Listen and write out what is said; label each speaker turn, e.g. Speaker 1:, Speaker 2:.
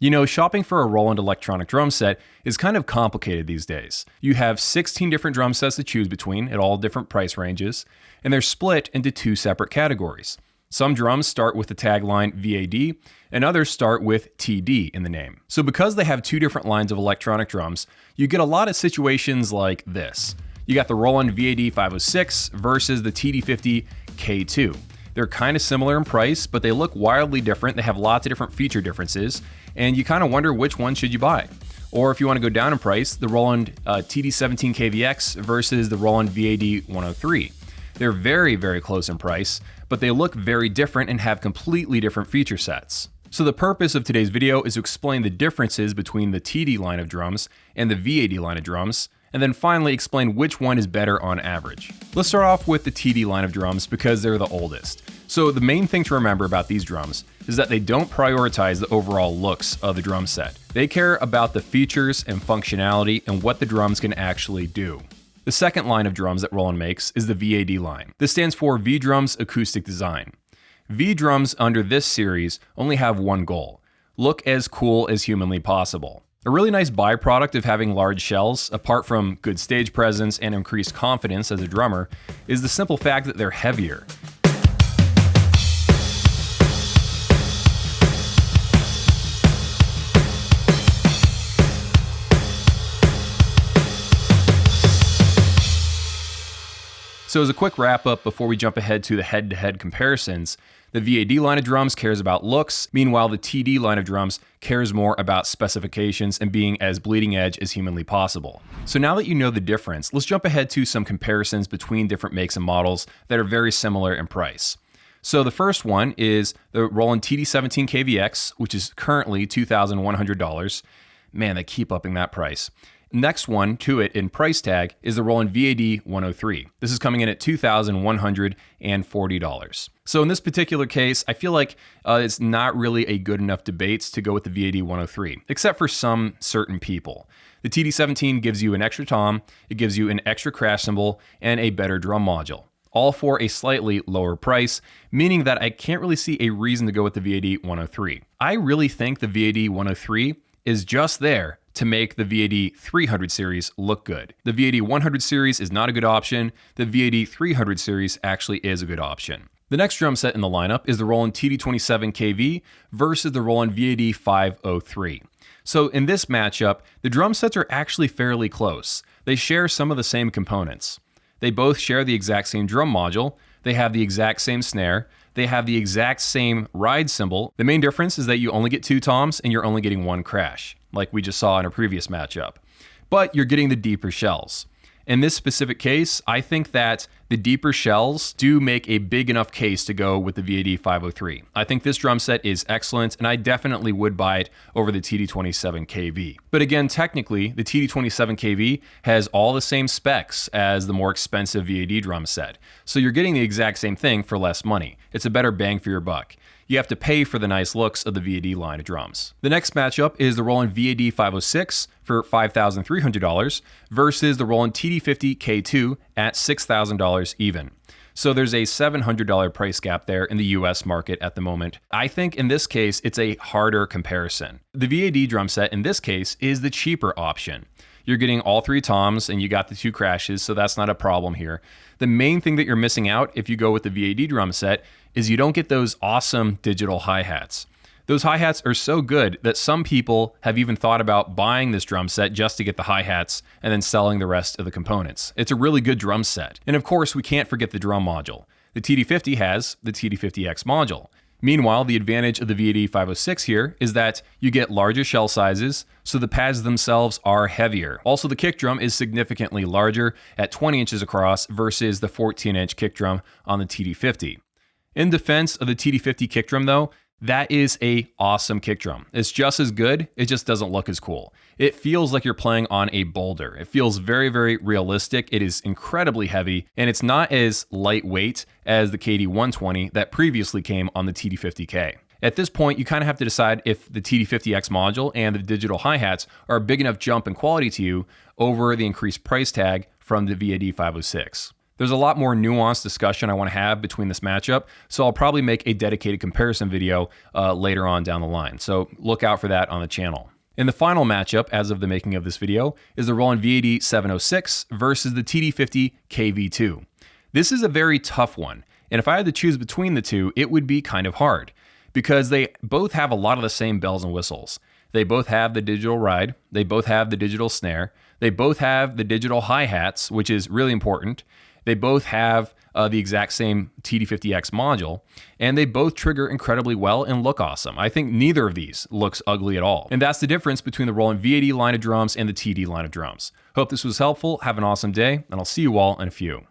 Speaker 1: You know, shopping for a Roland electronic drum set is kind of complicated these days. You have 16 different drum sets to choose between at all different price ranges, and they're split into two separate categories. Some drums start with the tagline VAD, and others start with TD in the name. So because they have two different lines of electronic drums, you get a lot of situations like this. You got the Roland VAD 506 versus the TD50 K2. They're kind of similar in price, but they look wildly different. They have lots of different feature differences, and you kind of wonder which one should you buy. Or if you want to go down in price, the Roland TD17 KVX versus the Roland VAD 103. They're very, very close in price, but they look very different and have completely different feature sets. So the purpose of today's video is to explain the differences between the TD line of drums and the VAD line of drums, and then finally explain which one is better on average. Let's start off with the TD line of drums because they're the oldest. So the main thing to remember about these drums is that they don't prioritize the overall looks of the drum set. They care about the features and functionality and what the drums can actually do. The second line of drums that Roland makes is the VAD line. This stands for V-Drums Acoustic Design. V-Drums under this series only have one goal: look as cool as humanly possible. A really nice byproduct of having large shells, apart from good stage presence and increased confidence as a drummer, is the simple fact that they're heavier. So as a quick wrap up before we jump ahead to the head-to-head comparisons, the VAD line of drums cares about looks, meanwhile the TD line of drums cares more about specifications and being as bleeding edge as humanly possible. So now that you know the difference, let's jump ahead to some comparisons between different makes and models that are very similar in price. So the first one is the Roland TD17 KVX, which is currently $2,100. Man, they keep upping that price. Next one to it in price tag is the Roland VAD 103. This is coming in at $2,140. So in this particular case, I feel like it's not really a good enough debate to go with the VAD 103, except for some certain people. The TD17 gives you an extra tom, it gives you an extra crash cymbal, and a better drum module, all for a slightly lower price, meaning that I can't really see a reason to go with the VAD 103. I really think the VAD 103 is just there to make the VAD 300 series look good. The VAD 100 series is not a good option. The VAD 300 series actually is a good option. The next drum set in the lineup is the Roland TD27 KV versus the Roland VAD 503. So in this matchup, the drum sets are actually fairly close. They share some of the same components. They both share the exact same drum module. They have the exact same snare. They have the exact same ride cymbal. The main difference is that you only get two toms and you're only getting one crash, like we just saw in a previous matchup. But you're getting the deeper shells. In this specific case, I think that the deeper shells do make a big enough case to go with the VAD 503. I think this drum set is excellent, and I definitely would buy it over the TD27 KV. But again, technically, the TD27 KV has all the same specs as the more expensive VAD drum set. So you're getting the exact same thing for less money. It's a better bang for your buck. You have to pay for the nice looks of the VAD line of drums. The next matchup is the Roland VAD 506 for $5,300 versus the Roland TD50 K2 at $6,000 even. So there's a $700 price gap there in the US market at the moment. I think in this case, it's a harder comparison. The VAD drum set in this case is the cheaper option. You're getting all three toms and you got the two crashes, so that's not a problem here. The main thing that you're missing out if you go with the VAD drum set is you don't get those awesome digital hi-hats. Those hi-hats are so good that some people have even thought about buying this drum set just to get the hi-hats and then selling the rest of the components. It's a really good drum set. And of course, we can't forget the drum module. The TD50 has the TD50X module. Meanwhile, the advantage of the VAD 506 here is that you get larger shell sizes, so the pads themselves are heavier. Also, the kick drum is significantly larger at 20 inches across versus the 14-inch kick drum on the TD50. In defense of the TD50 kick drum though, that is a awesome kick drum. It's just as good, it just doesn't look as cool. It feels like you're playing on a boulder. It feels very, very realistic. It is incredibly heavy, and it's not as lightweight as the KD120 that previously came on the TD50K. At this point, you kind of have to decide if the TD50X module and the digital hi-hats are a big enough jump in quality to you over the increased price tag from the VAD 506. There's a lot more nuanced discussion I want to have between this matchup, so I'll probably make a dedicated comparison video later on down the line. So look out for that on the channel. And the final matchup, as of the making of this video, is the Roland VAD 706 versus the TD50 KV2. This is a very tough one, and if I had to choose between the two, it would be kind of hard, because they both have a lot of the same bells and whistles. They both have the digital ride, they both have the digital snare, they both have the digital hi-hats, which is really important. They both have the exact same TD50X module, and they both trigger incredibly well and look awesome. I think neither of these looks ugly at all. And that's the difference between the Roland VAD line of drums and the TD line of drums. Hope this was helpful. Have an awesome day, and I'll see you all in a few.